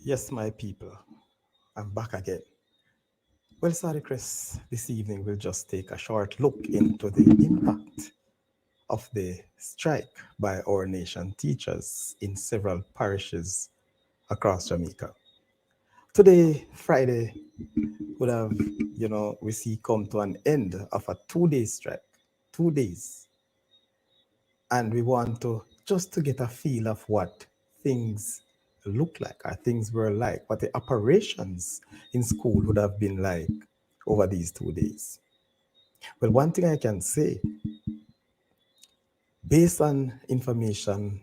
Yes, my people, I'm back again. Well, Saudichress, this evening we'll just take a short look into the impact of the strike by our nation teachers in several parishes across Jamaica. Today, Friday, would have, we see come to an end of a 2 day strike, 2 days. And we want to just to get a feel of what things look like, or things were like, what the operations in school would have been like over these 2 days. Well, one thing I can say, based on information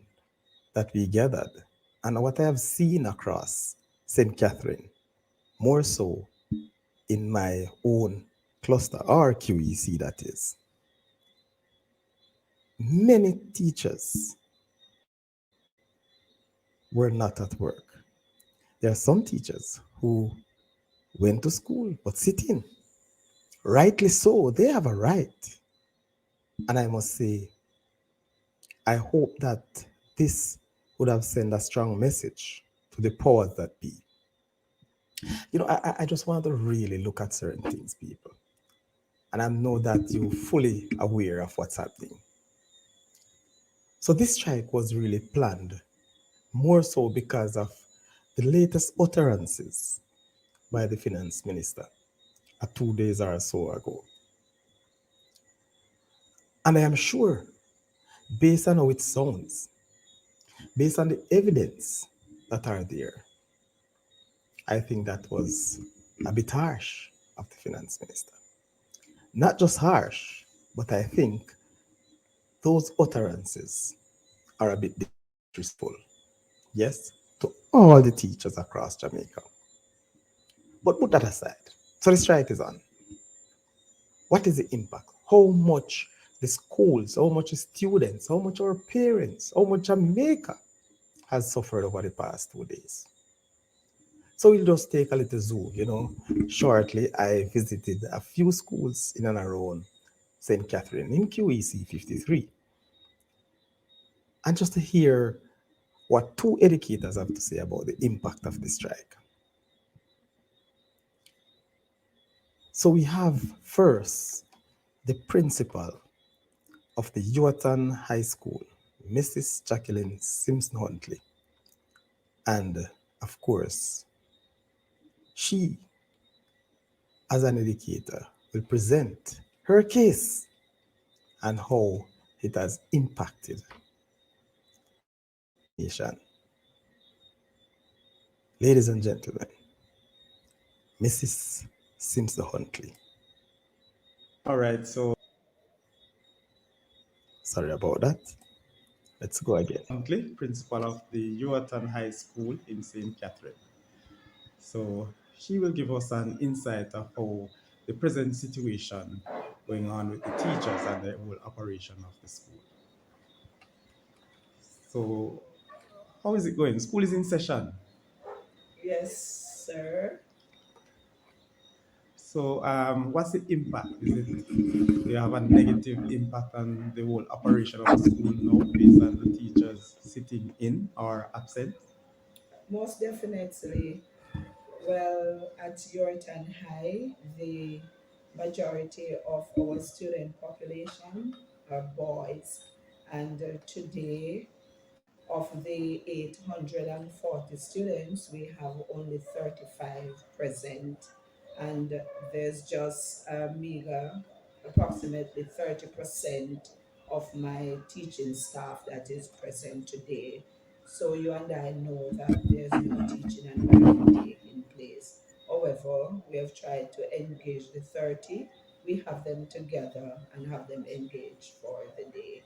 that we gathered and what I have seen across St. Catherine, more so in my own cluster, or QEC that is, many teachers were not at work. There are some teachers who went to school but sit in. Rightly so, they have a right. And I must say, I hope that this would have sent a strong message to the powers that be. I just want to really look at certain things, people. And I know that you're fully aware of what's happening. So this strike was really planned, more so because of the latest utterances by the finance minister 2 days or so ago. And I am sure, based on how it sounds, based on the evidence that are there, I think that was a bit harsh of the finance minister. Not just harsh, but I think those utterances are a bit disrespectful. Yes, to all the teachers across Jamaica. But put that aside. So the strike is on. What is the impact? How much the schools, how much the students, how much our parents, how much Jamaica has suffered over the past 2 days? So we'll just take a little zoo. Shortly, I visited a few schools in and around St. Catherine in QEC 53. And just to hear what two educators have to say about the impact of the strike. So we have first the principal of the Yuatan High School, Mrs. Jacqueline Simpson Huntley. And of course, she, as an educator, will present her case and how it has impacted our nation. Ladies and gentlemen, Mrs. Simpson Huntley. All right, so Sorry about that. Let's go again. Huntley, principal of the Yuatan High School in St. Catherine. So she will give us an insight of how the present situation going on with the teachers and the whole operation of the school. So how is it going? School is in session. Yes, sir. So what's the impact? Do you have a negative impact on the whole operation of the school now based on the teachers sitting in or absent? Most definitely. Well, at Yorton High, the majority of our student population are boys, and today, of the 840 students, we have only 35 present, and there's just a meager, approximately 30% of my teaching staff that is present today. So you and I know that there's no teaching and learning taking place. However, we have tried to engage the 30. We have them together and have them engaged for the day.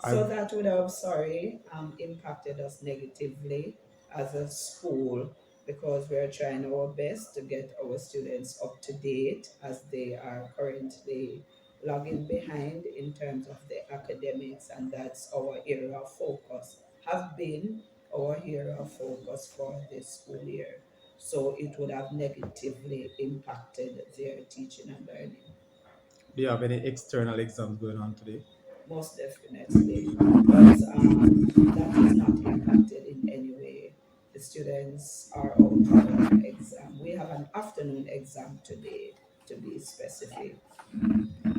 I So that would have, sorry, impacted us negatively as a school because we're trying our best to get our students up to date as they are currently lagging behind in terms of the academics, and that's our area of focus, have been our area of focus for this school year. So it would have negatively impacted their teaching and learning. Do you have any external exams going on today? Most definitely. But that is not impacted in any way. the students are out for exam. We have an afternoon exam today, to be specific.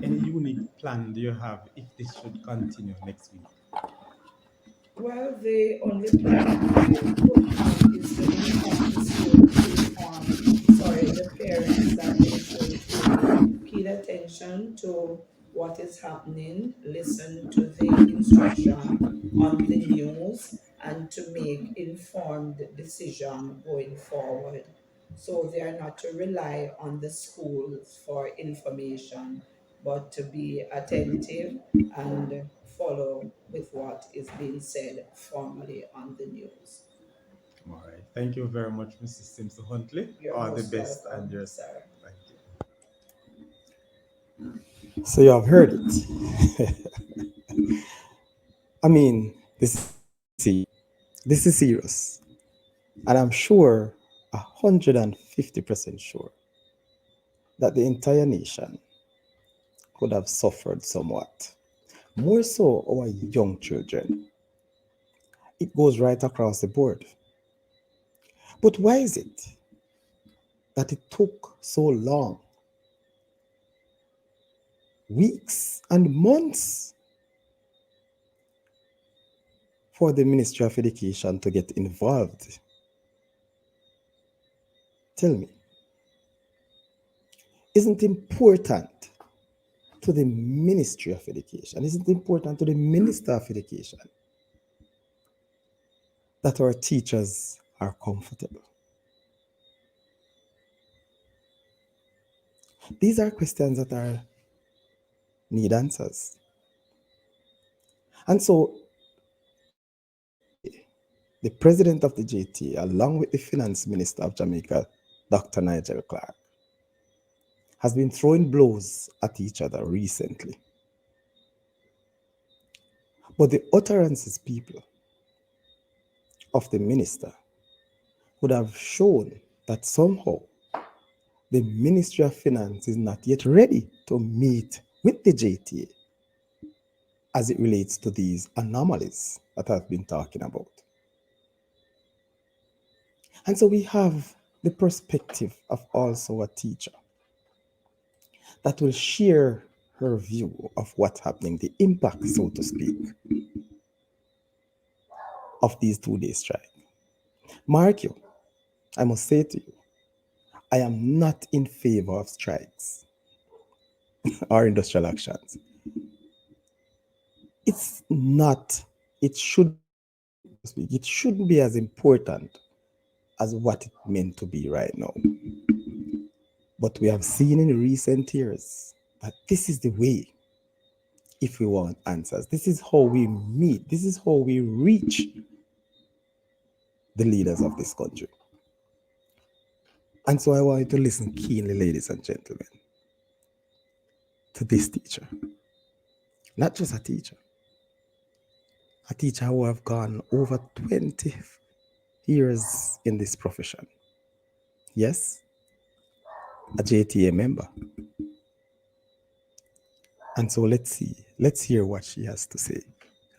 Any unique plan do you have if this should continue next week? Well, the only plan I could have is to inform the student, sorry, the parents that they should pay keen attention to what is happening, listen to the instruction on the news, and to make informed decision going forward. So they are not to rely on the schools for information, but to be attentive and follow with what is being said formally on the news. All right. Thank you very much, Mrs. Simpson Huntley. You're All the most best and welcome, yourself. sir. Thank you. So you have heard it. I mean, this is serious. And I'm sure, 150% sure, that the entire nation could have suffered somewhat. More so our young children. It goes right across the board. But why is it that it took so long, weeks and months, for the Ministry of Education to get involved? Tell me, isn't it important to the Ministry of Education? Isn't it important to the Minister of Education that our teachers are comfortable? These are questions that are need answers. And so JTA, the president of the JTA, along with the finance minister of Jamaica, Dr. Nigel Clark, has been throwing blows at each other recently. But the utterances, people, of the minister would have shown that somehow the Ministry of Finance is not yet ready to meet with the JTA as it relates to these anomalies that I've been talking about. And so we have the perspective of also a teacher that will share her view of what's happening, the impact, so to speak, of these 2 day strike. Mark you, I must say to you, I am not in favor of strikes or industrial actions. It's not, it shouldn't be, so to speak, it shouldn't be as important as what it meant to be right now. But we have seen in recent years that this is the way if we want answers. This is how we meet, this is how we reach the leaders of this country. And so I want you to listen keenly, ladies and gentlemen, to this teacher. Not just a teacher who have gone over 20 years in this profession. Yes, a JTA member. And so let's hear what she has to say,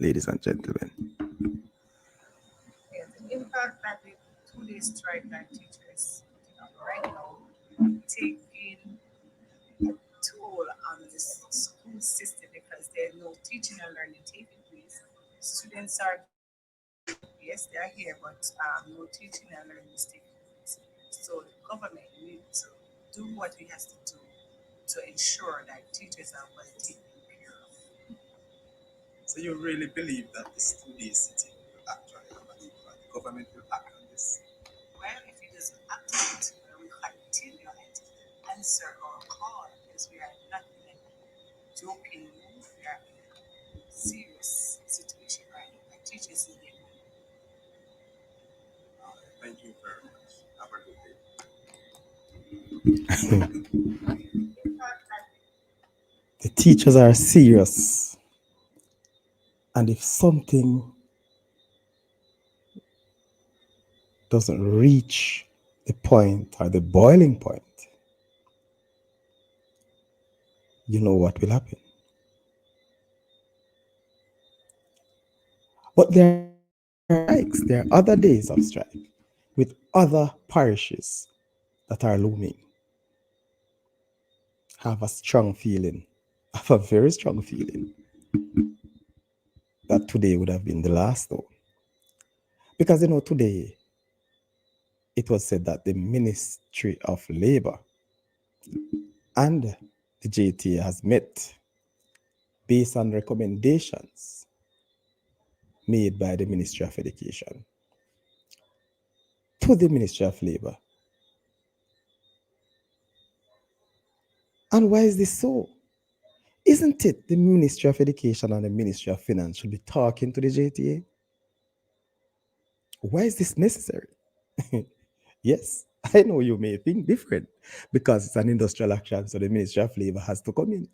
ladies and gentlemen. Yeah, the impact that the 2 day strike that teachers putting on right now taking a toll on the school system because there's no teaching and learning taking place. Students are yes, they are here, but no teaching and learning is taking place. So the government needs to do what it has to do to ensure that teachers are well taken care of. So you really believe that this 2 day sitting will actually have an impact? The government will act on this? Well, if it doesn't act on it, we will continue and answer our call because we are not in a joking mood. We are in a serious situation right now. My teachers need their money. All right. Thank you very much. Have a good day. In fact, that The teachers are serious. And if something doesn't reach the point or the boiling point, you know what will happen. But there are strikes, there are other days of strike. with other parishes that are looming, have a strong feeling, have a very strong feeling that today would have been the last though. Because today it was said that the Ministry of Labor and the JTA has met based on recommendations made by the Ministry of Education to the Ministry of Labor. And why is this so? Isn't it the Ministry of Education and the Ministry of Finance should be talking to the JTA? Why is this necessary? Yes, I know you may think different because it's an industrial action, so the Ministry of Labor has to come in.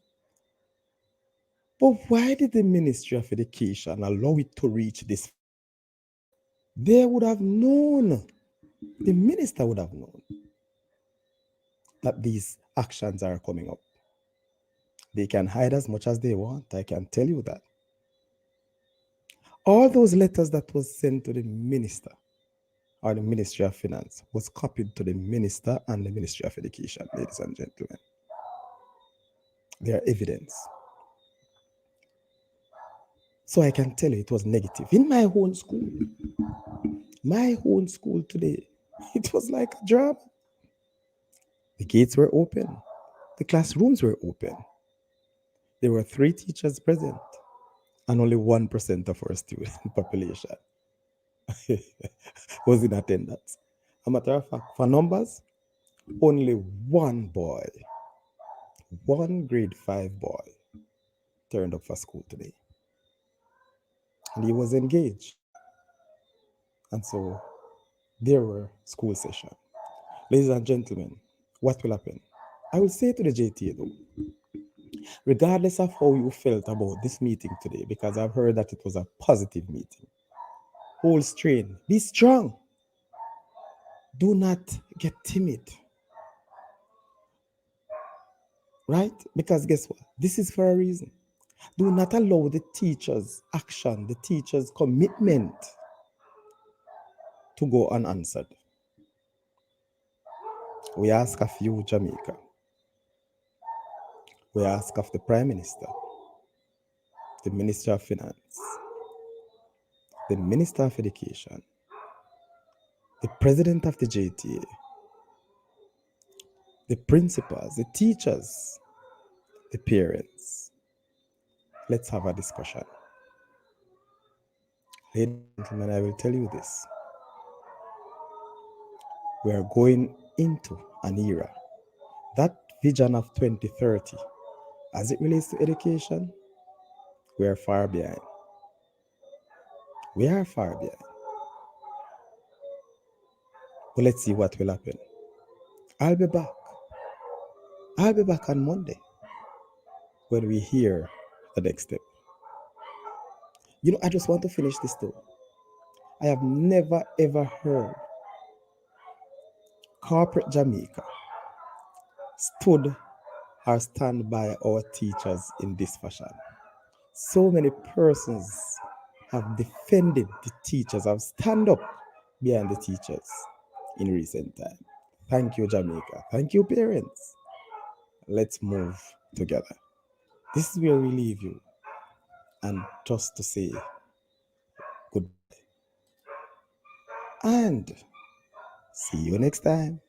But why did the Ministry of Education allow it to reach this? They would have known, the minister would have known that these actions are coming up. They can hide as much as they want, I can tell you that. All those letters that was sent to the minister or the Ministry of Finance was copied to the minister and the Ministry of Education, ladies and gentlemen. They are evidence. So I can tell you it was negative. In my own school today, it was like a drama. The gates were open. The classrooms were open. There were 3 teachers present and only 1% of our student population was in attendance. A matter of fact, for numbers, only one boy, one grade 5 boy turned up for school today. And he was engaged. And so there were school sessions. Ladies and gentlemen, what will happen? I will say to the JTA though, regardless of how you felt about this meeting today, because I've heard that it was a positive meeting, hold strain, be strong. Do not get timid, right? Because guess what? This is for a reason. Do not allow the teacher's action, the teacher's commitment to go unanswered. We ask of you, Jamaica. We ask of the Prime Minister, the Minister of Finance, the Minister of Education, the President of the JTA, the principals, the teachers, the parents. Let's have a discussion. Ladies and gentlemen, I will tell you this. We are going into an era. That vision of 2030, as it relates to education, we are far behind. We are far behind. But let's see what will happen. I'll be back. I'll be back on Monday when we hear the next step. I just want to finish this though. I have never ever heard corporate Jamaica stood or stand by our teachers in this fashion. So many persons have defended the teachers, have stand up behind the teachers in recent time. Thank you, Jamaica. Thank you, parents. Let's move together. This is where we leave you. And just to say goodbye. And see you next time.